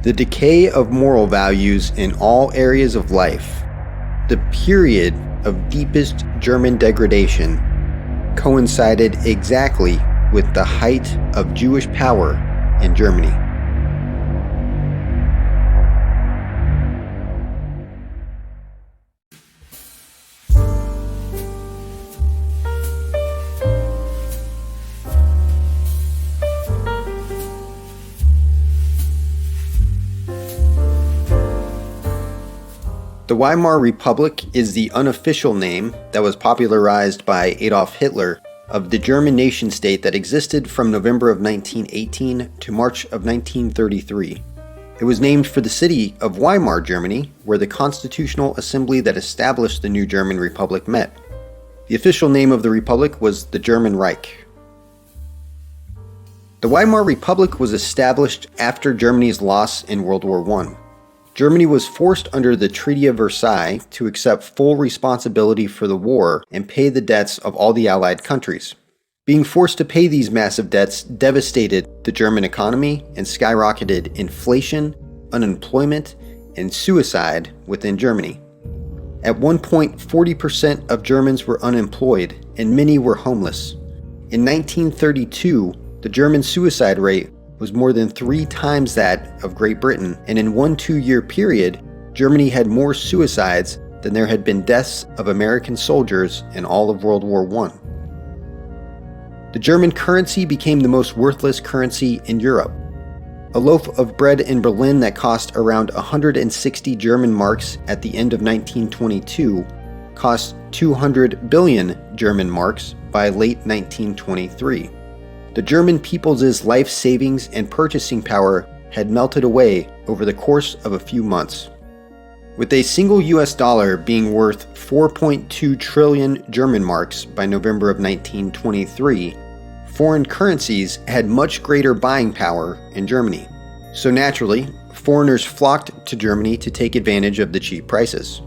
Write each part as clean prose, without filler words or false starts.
The decay of moral values in all areas of life, the period of deepest German degradation, coincided exactly with the height of Jewish power in Germany. The Weimar Republic is the unofficial name that was popularized by Adolf Hitler of the German nation-state that existed from November of 1918 to March of 1933. It was named for the city of Weimar, Germany, where the constitutional assembly that established the new German Republic met. The official name of the republic was the German Reich. The Weimar Republic was established after Germany's loss in World War I. Germany was forced under the Treaty of Versailles to accept full responsibility for the war and pay the debts of all the Allied countries. Being forced to pay these massive debts devastated the German economy and skyrocketed inflation, unemployment, and suicide within Germany. At one point, 40% of Germans were unemployed and many were homeless. In 1932, the German suicide rate was more than 3 times that of Great Britain, and in one 2-year period, Germany had more suicides than there had been deaths of American soldiers in all of World War I. The German currency became the most worthless currency in Europe. A loaf of bread in Berlin that cost around 160 German marks at the end of 1922 cost 200 billion German marks by late 1923. The German people's life savings and purchasing power had melted away over the course of a few months. With a single US dollar being worth 4.2 trillion German marks by November of 1923, foreign currencies had much greater buying power in Germany. So naturally, foreigners flocked to Germany to take advantage of the cheap prices.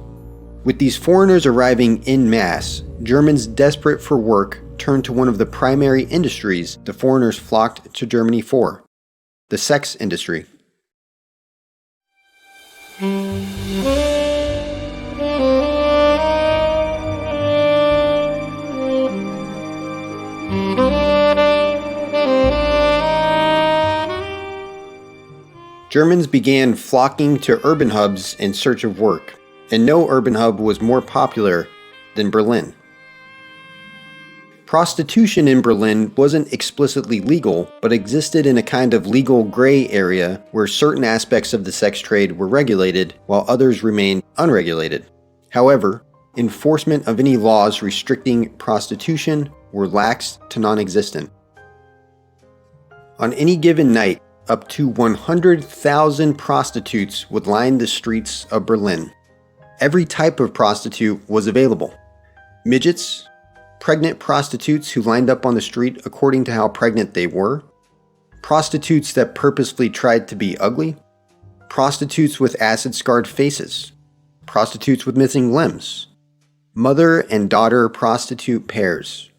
With these foreigners arriving en masse, Germans desperate for work turned to one of the primary industries the foreigners flocked to Germany for: the sex industry. Germans began flocking to urban hubs in search of work, and no urban hub was more popular than Berlin. Prostitution in Berlin wasn't explicitly legal, but existed in a kind of legal gray area where certain aspects of the sex trade were regulated while others remained unregulated. However, enforcement of any laws restricting prostitution were lax to non-existent. On any given night, up to 100,000 prostitutes would line the streets of Berlin. Every type of prostitute was available: midgets, pregnant prostitutes who lined up on the street according to how pregnant they were, prostitutes that purposefully tried to be ugly, prostitutes with acid-scarred faces, prostitutes with missing limbs, mother and daughter prostitute pairs,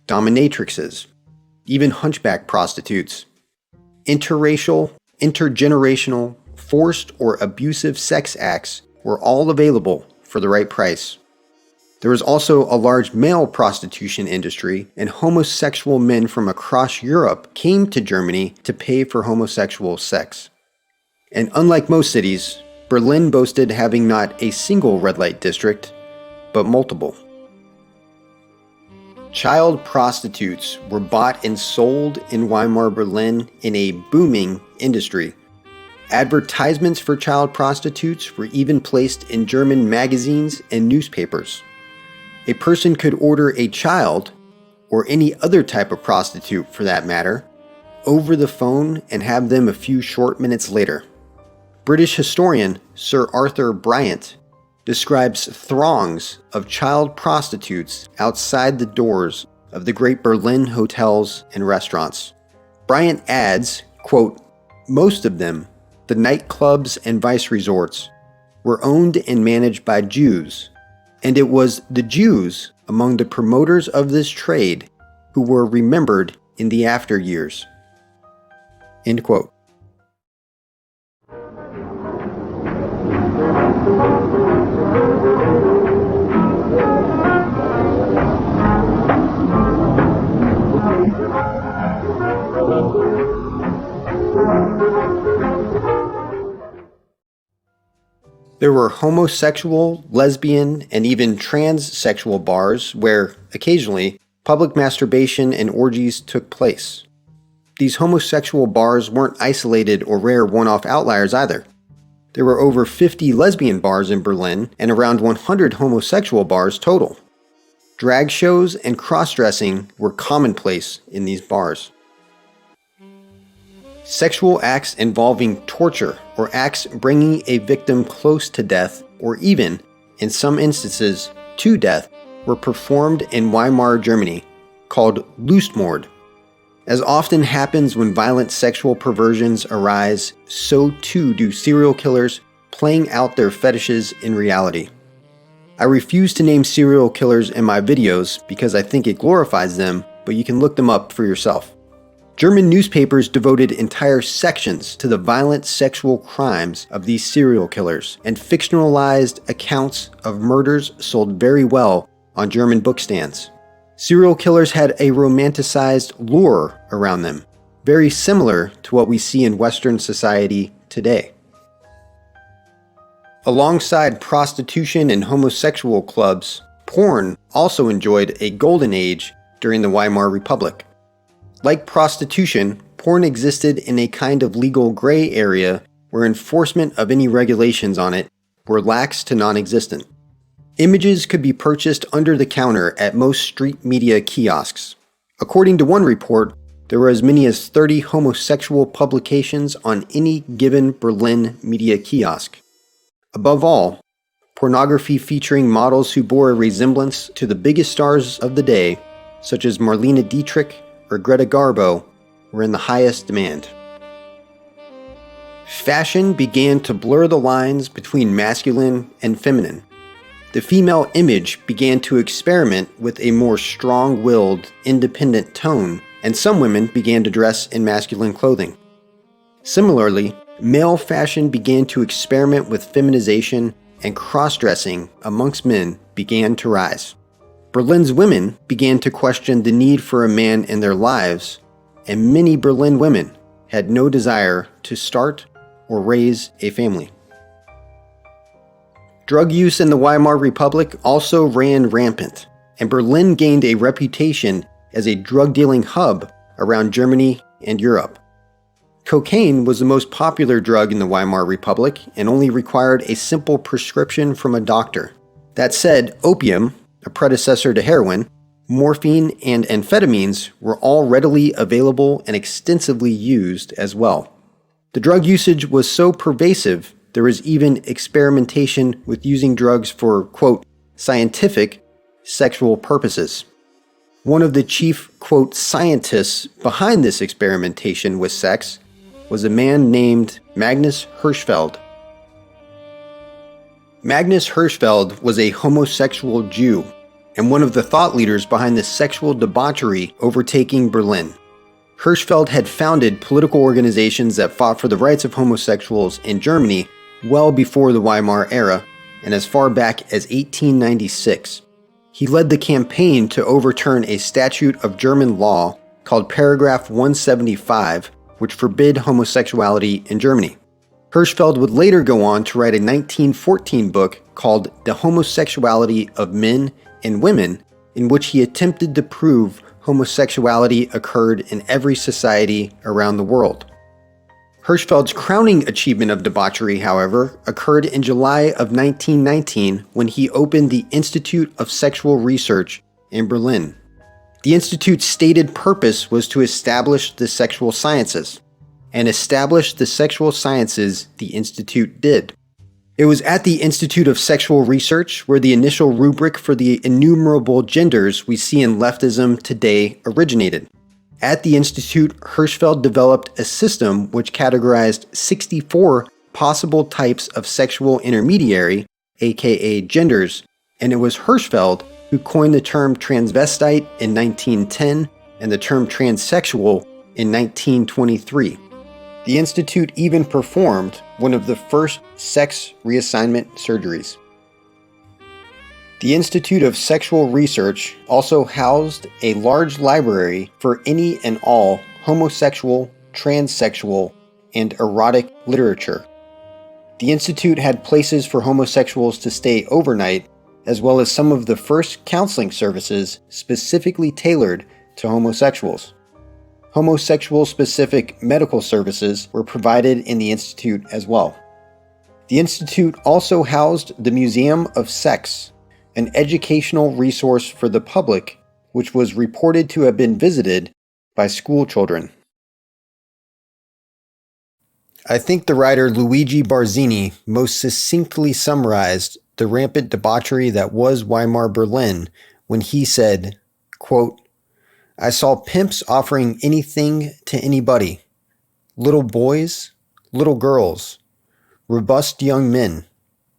dominatrixes, even hunchback prostitutes. Interracial, intergenerational, forced or abusive sex acts were all available for the right price. There was also a large male prostitution industry, and homosexual men from across Europe came to Germany to pay for homosexual sex. And unlike most cities, Berlin boasted having not a single red light district, but multiple. Child prostitutes were bought and sold in Weimar Berlin in a booming industry. Advertisements for child prostitutes were even placed in German magazines and newspapers. A person could order a child, or any other type of prostitute for that matter, over the phone and have them a few short minutes later. British historian Sir Arthur Bryant describes throngs of child prostitutes outside the doors of the great Berlin hotels and restaurants. Bryant adds, quote, "Most of them, the nightclubs and vice resorts, were owned and managed by Jews, and it was the Jews among the promoters of this trade who were remembered in the after years." End quote. There were homosexual, lesbian, and even transsexual bars where, occasionally, public masturbation and orgies took place. These homosexual bars weren't isolated or rare one-off outliers either. There were over 50 lesbian bars in Berlin and around 100 homosexual bars total. Drag shows and cross-dressing were commonplace in these bars. Sexual acts involving torture or acts bringing a victim close to death or even, in some instances, to death were performed in Weimar Germany, called Lustmord. As often happens when violent sexual perversions arise, so too do serial killers playing out their fetishes in reality. I refuse to name serial killers in my videos because I think it glorifies them, but you can look them up for yourself. German newspapers devoted entire sections to the violent sexual crimes of these serial killers, and fictionalized accounts of murders sold very well on German bookstands. Serial killers had a romanticized lure around them, very similar to what we see in Western society today. Alongside prostitution and homosexual clubs, porn also enjoyed a golden age during the Weimar Republic. Like prostitution, porn existed in a kind of legal gray area where enforcement of any regulations on it were lax to non-existent. Images could be purchased under the counter at most street media kiosks. According to one report, there were as many as 30 homosexual publications on any given Berlin media kiosk. Above all, pornography featuring models who bore a resemblance to the biggest stars of the day, such as Marlene Dietrich or Greta Garbo, were in the highest demand. Fashion began to blur the lines between masculine and feminine. The female image began to experiment with a more strong-willed, independent tone, and some women began to dress in masculine clothing. Similarly, male fashion began to experiment with feminization, and cross-dressing amongst men began to rise. Berlin's women began to question the need for a man in their lives, and many Berlin women had no desire to start or raise a family. Drug use in the Weimar Republic also ran rampant, and Berlin gained a reputation as a drug-dealing hub around Germany and Europe. Cocaine was the most popular drug in the Weimar Republic and only required a simple prescription from a doctor. That said, opium, a predecessor to heroin, morphine, and amphetamines were all readily available and extensively used as well. The drug usage was so pervasive, there was even experimentation with using drugs for, quote, scientific sexual purposes. One of the chief, quote, scientists behind this experimentation with sex was a man named Magnus Hirschfeld. Magnus Hirschfeld was a homosexual Jew and one of the thought leaders behind the sexual debauchery overtaking Berlin. Hirschfeld had founded political organizations that fought for the rights of homosexuals in Germany well before the Weimar era and as far back as 1896. He led the campaign to overturn a statute of German law called Paragraph 175, which forbid homosexuality in Germany. Hirschfeld would later go on to write a 1914 book called The Homosexuality of Men and Women, in which he attempted to prove homosexuality occurred in every society around the world. Hirschfeld's crowning achievement of debauchery, however, occurred in July of 1919 when he opened the Institute of Sexual Research in Berlin. The Institute's stated purpose was to establish the sexual sciences. And establish the sexual sciences the Institute did. It was at the Institute of Sexual Research where the initial rubric for the innumerable genders we see in leftism today originated. At the Institute, Hirschfeld developed a system which categorized 64 possible types of sexual intermediary, aka genders, and it was Hirschfeld who coined the term transvestite in 1910 and the term transsexual in 1923. The Institute even performed one of the first sex reassignment surgeries. The Institute of Sexual Research also housed a large library for any and all homosexual, transsexual, and erotic literature. The institute had places for homosexuals to stay overnight, as well as some of the first counseling services specifically tailored to homosexuals. Homosexual-specific medical services were provided in the institute as well. The institute also housed the Museum of Sex, an educational resource for the public, which was reported to have been visited by school children. I think the writer Luigi Barzini most succinctly summarized the rampant debauchery that was Weimar Berlin when he said, quote, "I saw pimps offering anything to anybody. Little boys, little girls, robust young men,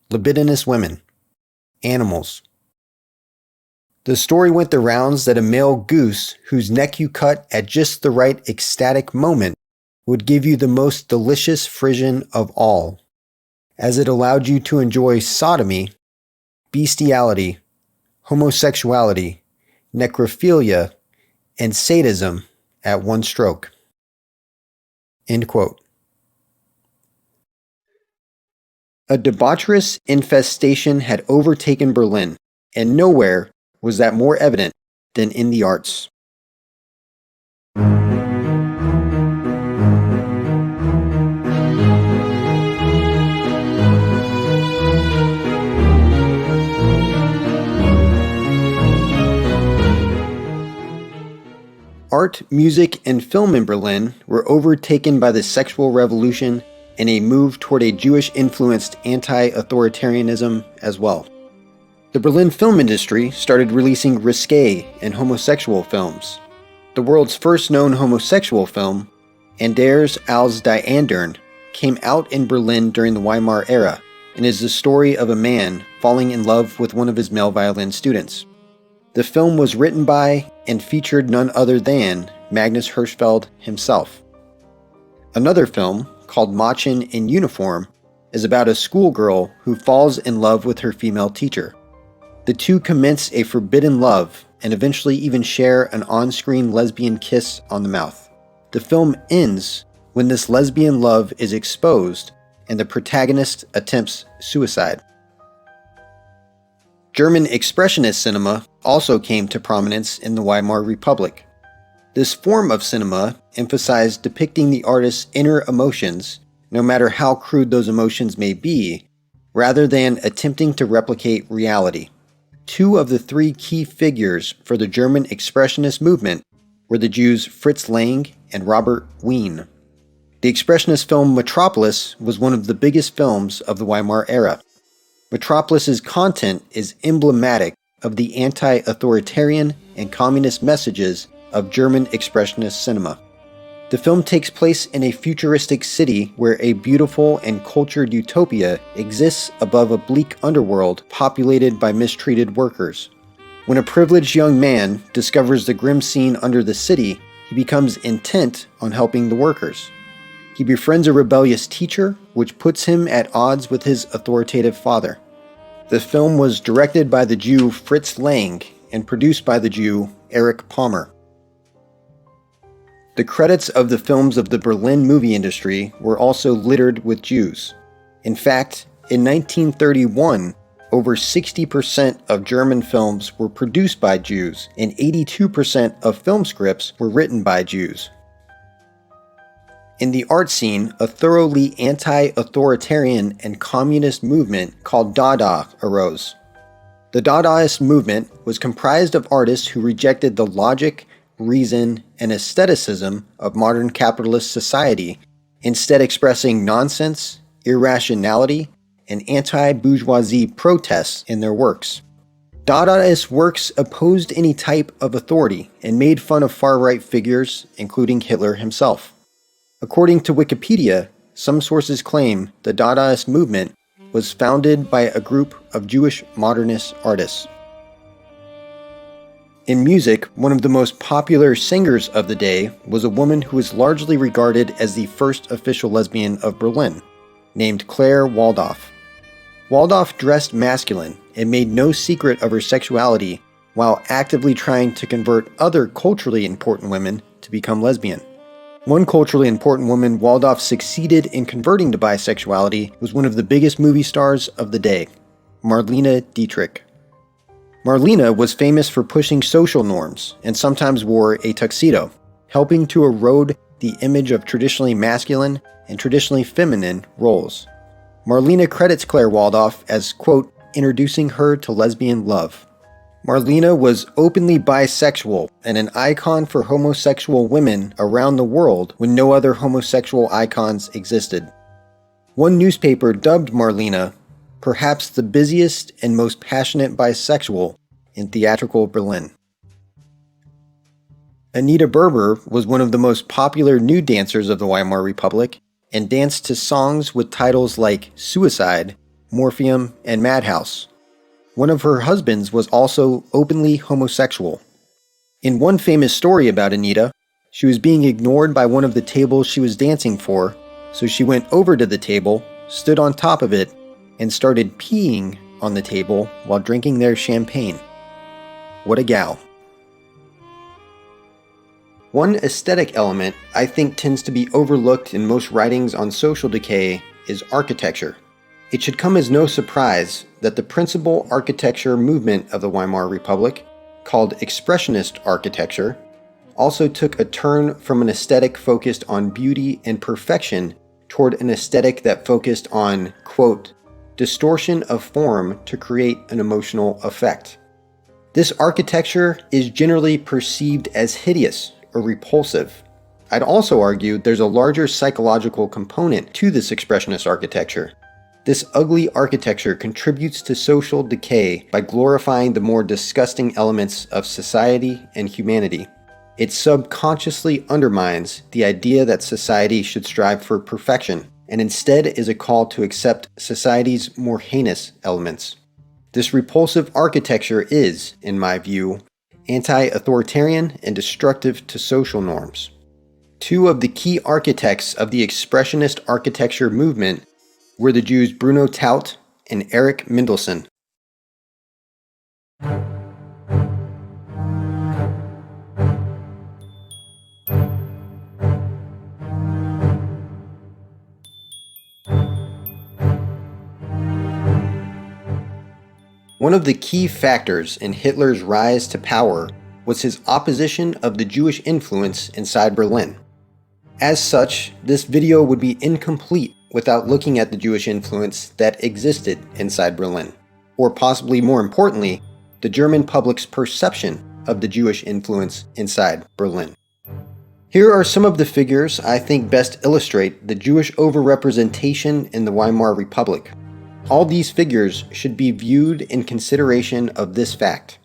libidinous women, animals." The story went the rounds that a male goose whose neck you cut at just the right ecstatic moment would give you the most delicious frisson of all, as it allowed you to enjoy sodomy, bestiality, homosexuality, necrophilia, and sadism at one stroke. End quote. A debaucherous infestation had overtaken Berlin, and nowhere was that more evident than in the arts. Art, music, and film in Berlin were overtaken by the sexual revolution and a move toward a Jewish-influenced anti-authoritarianism as well. The Berlin film industry started releasing risque and homosexual films. The world's first known homosexual film, Anders als die Andern, came out in Berlin during the Weimar era and is the story of a man falling in love with one of his male violin students. The film was written by and featured none other than Magnus Hirschfeld himself. Another film, called Mädchen in Uniform, is about a schoolgirl who falls in love with her female teacher. The two commence a forbidden love and eventually even share an on-screen lesbian kiss on the mouth. The film ends when this lesbian love is exposed and the protagonist attempts suicide. German expressionist cinema also came to prominence in the Weimar Republic. This form of cinema emphasized depicting the artist's inner emotions, no matter how crude those emotions may be, rather than attempting to replicate reality. Two of the three key figures for the German expressionist movement were the Jews Fritz Lang and Robert Wien. The expressionist film Metropolis was one of the biggest films of the Weimar era. Metropolis's content is emblematic of the anti-authoritarian and communist messages of German expressionist cinema. The film takes place in a futuristic city where a beautiful and cultured utopia exists above a bleak underworld populated by mistreated workers. When a privileged young man discovers the grim scene under the city, he becomes intent on helping the workers. He befriends a rebellious teacher, which puts him at odds with his authoritative father. The film was directed by the Jew Fritz Lang and produced by the Jew Erich Palmer. The credits of the films of the Berlin movie industry were also littered with Jews. In fact, in 1931, over 60% of German films were produced by Jews, and 82% of film scripts were written by Jews. In the art scene, a thoroughly anti-authoritarian and communist movement called Dada arose. The Dadaist movement was comprised of artists who rejected the logic, reason, and aestheticism of modern capitalist society, instead expressing nonsense, irrationality, and anti-bourgeoisie protests in their works. Dadaist works opposed any type of authority and made fun of far-right figures, including Hitler himself. According to Wikipedia, some sources claim the Dadaist movement was founded by a group of Jewish modernist artists. In music, one of the most popular singers of the day was a woman who is largely regarded as the first official lesbian of Berlin, named Claire Waldorf. Waldorf dressed masculine and made no secret of her sexuality while actively trying to convert other culturally important women to become lesbian. One culturally important woman Waldorf succeeded in converting to bisexuality was one of the biggest movie stars of the day, Marlene Dietrich. Marlene was famous for pushing social norms and sometimes wore a tuxedo, helping to erode the image of traditionally masculine and traditionally feminine roles. Marlene credits Claire Waldorf as, quote, introducing her to lesbian love. Marlene was openly bisexual and an icon for homosexual women around the world when no other homosexual icons existed. One newspaper dubbed Marlene perhaps the busiest and most passionate bisexual in theatrical Berlin. Anita Berber was one of the most popular nude dancers of the Weimar Republic and danced to songs with titles like Suicide, Morphium, and Madhouse. One of her husbands was also openly homosexual. In one famous story about Anita, she was being ignored by one of the tables she was dancing for, so she went over to the table, stood on top of it, and started peeing on the table while drinking their champagne. What a gal. One aesthetic element I think tends to be overlooked in most writings on social decay is architecture. It should come as no surprise that the principal architecture movement of the Weimar Republic, called Expressionist architecture, also took a turn from an aesthetic focused on beauty and perfection toward an aesthetic that focused on, quote, distortion of form to create an emotional effect. This architecture is generally perceived as hideous or repulsive. I'd also argue there's a larger psychological component to this expressionist architecture. This ugly architecture contributes to social decay by glorifying the more disgusting elements of society and humanity. It subconsciously undermines the idea that society should strive for perfection, and instead is a call to accept society's more heinous elements. This repulsive architecture is, in my view, anti-authoritarian and destructive to social norms. Two of the key architects of the Expressionist architecture movement were the Jews Bruno Taut and Erich Mendelsohn. One of the key factors in Hitler's rise to power was his opposition of the Jewish influence inside Berlin. As such, this video would be incomplete without looking at the Jewish influence that existed inside Berlin, or possibly more importantly, the German public's perception of the Jewish influence inside Berlin. Here are some of the figures I think best illustrate the Jewish overrepresentation in the Weimar Republic. All these figures should be viewed in consideration of this fact.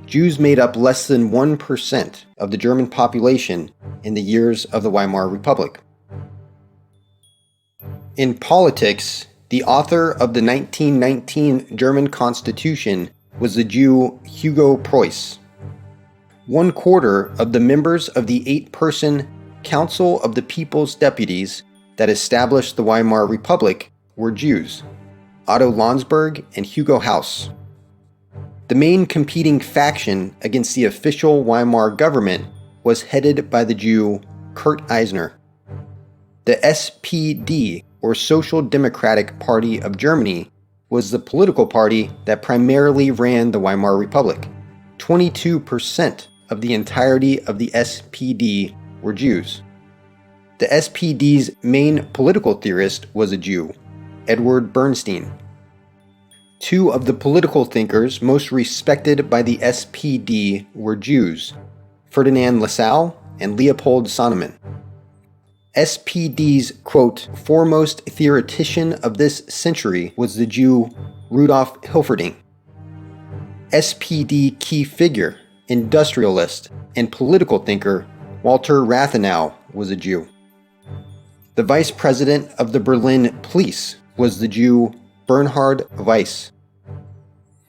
Jews made up less than 1% of the German population in the years of the Weimar Republic. In politics, the author of the 1919 German Constitution was the Jew Hugo Preuss. 1/4 of the members of the 8-person Council of the People's Deputies that established the Weimar Republic were Jews, Otto Landsberg and Hugo Haus. The main competing faction against the official Weimar government was headed by the Jew Kurt Eisner. The SPD, or Social Democratic Party of Germany, was the political party that primarily ran the Weimar Republic. 22% of the entirety of the SPD were Jews. The SPD's main political theorist was a Jew, Edward Bernstein. Two of the political thinkers most respected by the SPD were Jews, Ferdinand Lassalle and Leopold Sonnemann. SPD's, quote, foremost theoretician of this century was the Jew Rudolf Hilferding. SPD key figure, industrialist, and political thinker Walter Rathenau was a Jew. The vice president of the Berlin police was the Jew Bernhard Weiss.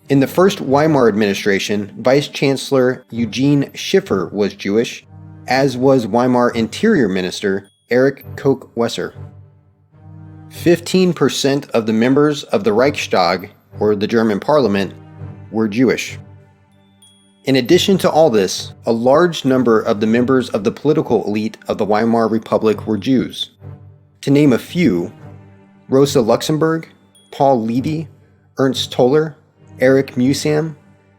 In the first Weimar administration, Vice Chancellor Eugene Schiffer was Jewish, as was Weimar Interior Minister Erich Koch-Wesser. 15% of the members of the Reichstag, or the German parliament, were Jewish. In addition to all this, a large number of the members of the political elite of the Weimar Republic were Jews. To name a few, Rosa Luxemburg, Paul Levy, Ernst Toller, Erich Mühsam,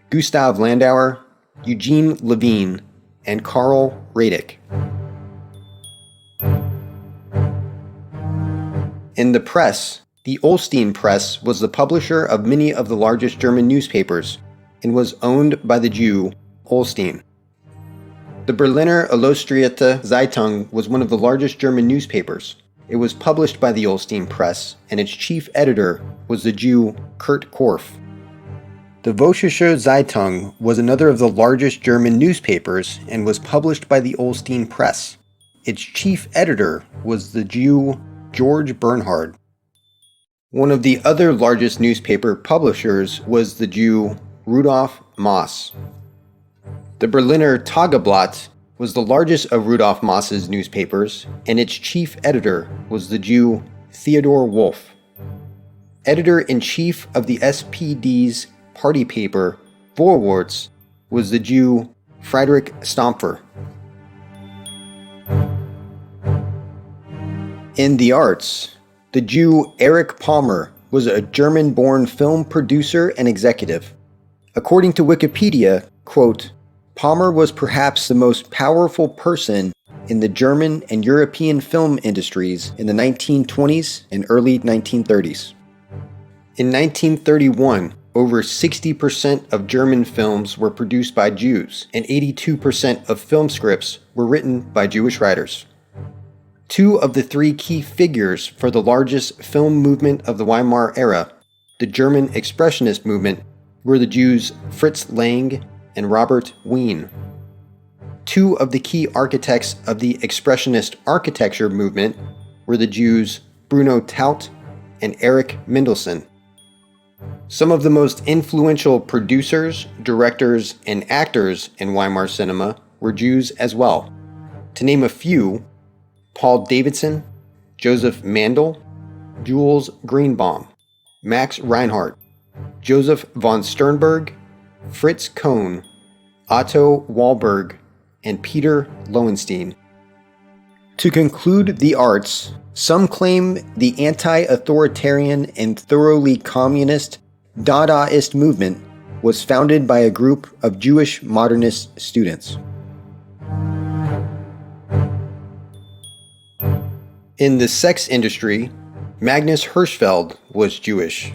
Gustav Landauer, Eugene Levine, and Karl Radek. In the press, the Holstein Press was the publisher of many of the largest German newspapers and was owned by the Jew Holstein. The Berliner Illustrierte Zeitung was one of the largest German newspapers. It was published by the Holstein Press, and its chief editor was the Jew Kurt Korff. The Vossische Zeitung was another of the largest German newspapers and was published by the Holstein Press. Its chief editor was the Jew George Bernhard. One of the other largest newspaper publishers was the Jew Rudolf Maas. The Berliner Tageblatt was the largest of Rudolf Maas's newspapers, and its chief editor was the Jew Theodor Wolff. Editor-in-chief of the SPD's party paper, Vorwärts, was the Jew Friedrich Stampfer. In the arts, the Jew Erich Palmer was a German-born film producer and executive. According to Wikipedia, quote, Palmer was perhaps the most powerful person in the German and European film industries in the 1920s and early 1930s. In 1931, over 60% of German films were produced by Jews, and 82% of film scripts were written by Jewish writers. Two of the three key figures for the largest film movement of the Weimar era, the German Expressionist movement, were the Jews Fritz Lang and Robert Wien. Two of the key architects of the Expressionist architecture movement were the Jews Bruno Taut and Erich Mendelsohn. Some of the most influential producers, directors, and actors in Weimar cinema were Jews as well. To name a few, Paul Davidson, Joseph Mandel, Jules Greenbaum, Max Reinhardt, Joseph von Sternberg, Fritz Kohn, Otto Walberg, and Peter Lowenstein. To conclude the arts, some claim the anti-authoritarian and thoroughly communist Dadaist movement was founded by a group of Jewish modernist students. In the sex industry, Magnus Hirschfeld was Jewish.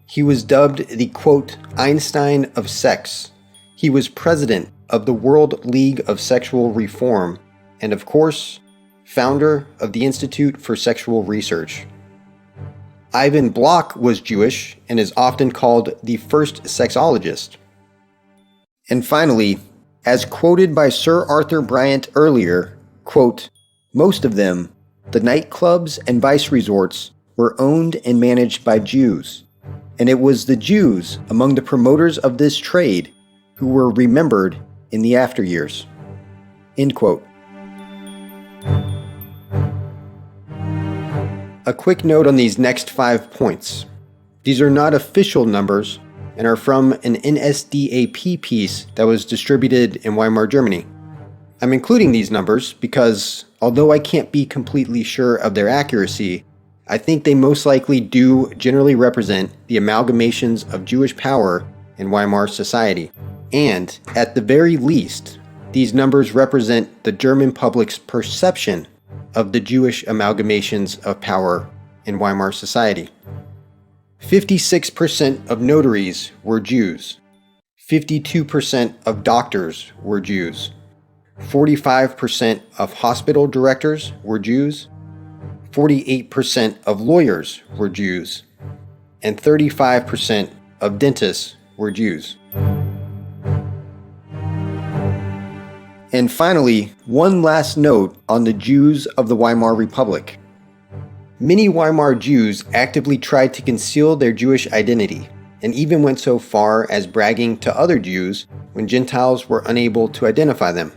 He was dubbed the, quote, Einstein of sex. He was president of the World League of Sexual Reform and, of course, founder of the Institute for Sexual Research. Ivan Bloch was Jewish and is often called the first sexologist. And finally, as quoted by Sir Arthur Bryant earlier, quote, most of them, the nightclubs and vice resorts, were owned and managed by Jews, and it was the Jews among the promoters of this trade who were remembered in the after years. End quote. A quick note on these next 5 points. These are not official numbers and are from an NSDAP piece that was distributed in Weimar, Germany. I'm including these numbers because, although I can't be completely sure of their accuracy, I think they most likely do generally represent the amalgamations of Jewish power in Weimar society. And, at the very least, these numbers represent the German public's perception of the Jewish amalgamations of power in Weimar society. 56% of notaries were Jews. 52% of doctors were Jews. 45% of hospital directors were Jews. 48% of lawyers were Jews. And 35% of dentists were Jews. And finally, one last note on the Jews of the Weimar Republic. Many Weimar Jews actively tried to conceal their Jewish identity, and even went so far as bragging to other Jews when Gentiles were unable to identify them.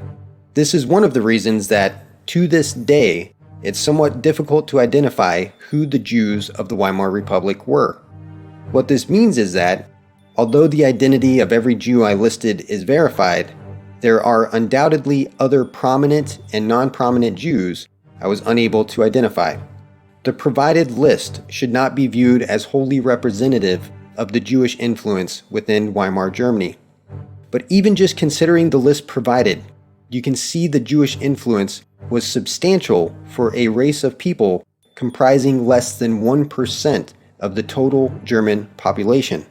This is one of the reasons that, to this day, it's somewhat difficult to identify who the Jews of the Weimar Republic were. What this means is that, Although the identity of every Jew I listed is verified, there are undoubtedly other prominent and non-prominent Jews I was unable to identify. The provided list should not be viewed as wholly representative of the Jewish influence within Weimar Germany. But even just considering the list provided, you can see the Jewish influence was substantial for a race of people comprising less than 1% of the total German population.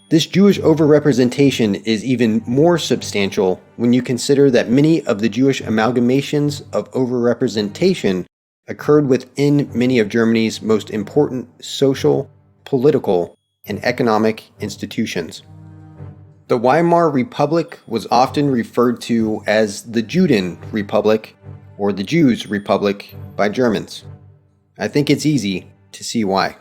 This Jewish overrepresentation is even more substantial when you consider that many of the Jewish amalgamations of overrepresentation occurred within many of Germany's most important social, political, and economic institutions. The Weimar Republic was often referred to as the Juden Republic or the Jews' Republic by Germans. I think it's easy to see why.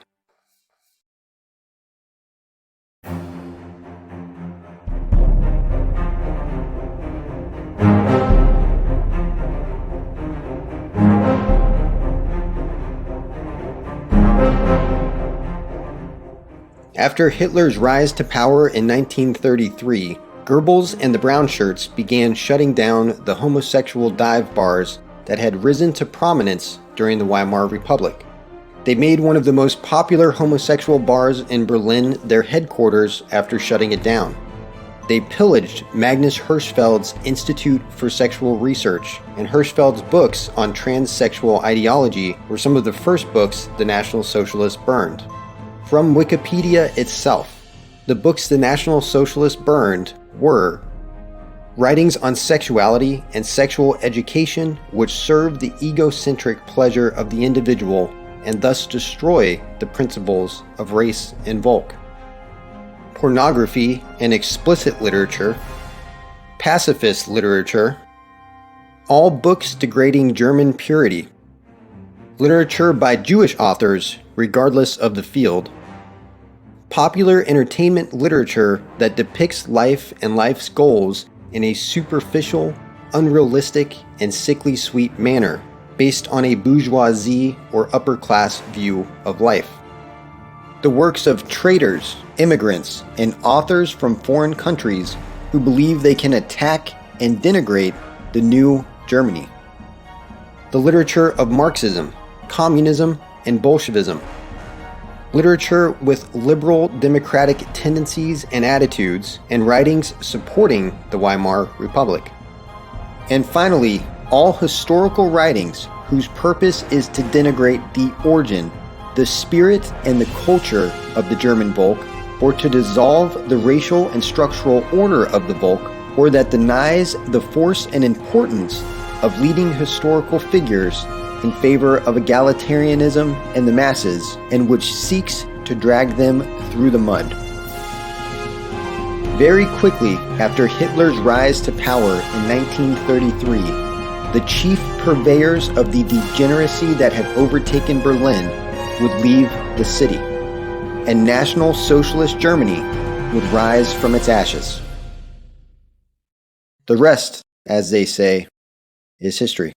After Hitler's rise to power in 1933, Goebbels and the Brown Shirts began shutting down the homosexual dive bars that had risen to prominence during the Weimar Republic. They made one of the most popular homosexual bars in Berlin their headquarters after shutting it down. They pillaged Magnus Hirschfeld's Institute for Sexual Research, and Hirschfeld's books on transsexual ideology were some of the first books the National Socialists burned. From Wikipedia itself, the books the National Socialists burned were writings on sexuality and sexual education which served the egocentric pleasure of the individual and thus destroy the principles of race and Volk, pornography and explicit literature, pacifist literature, all books degrading German purity, literature by Jewish authors regardless of the field, popular entertainment literature that depicts life and life's goals in a superficial, unrealistic, and sickly sweet manner based on a bourgeoisie or upper-class view of life. The works of traders, immigrants, and authors from foreign countries who believe they can attack and denigrate the new Germany. The literature of Marxism, communism, and Bolshevism. Literature with liberal democratic tendencies and attitudes, and writings supporting the Weimar Republic. And finally, all historical writings whose purpose is to denigrate the origin, the spirit, and the culture of the German Volk, or to dissolve the racial and structural order of the Volk, or that denies the force and importance of leading historical figures in favor of egalitarianism and the masses, and which seeks to drag them through the mud. Very quickly after Hitler's rise to power in 1933, the chief purveyors of the degeneracy that had overtaken Berlin would leave the city, and National Socialist Germany would rise from its ashes. The rest, as they say, is history.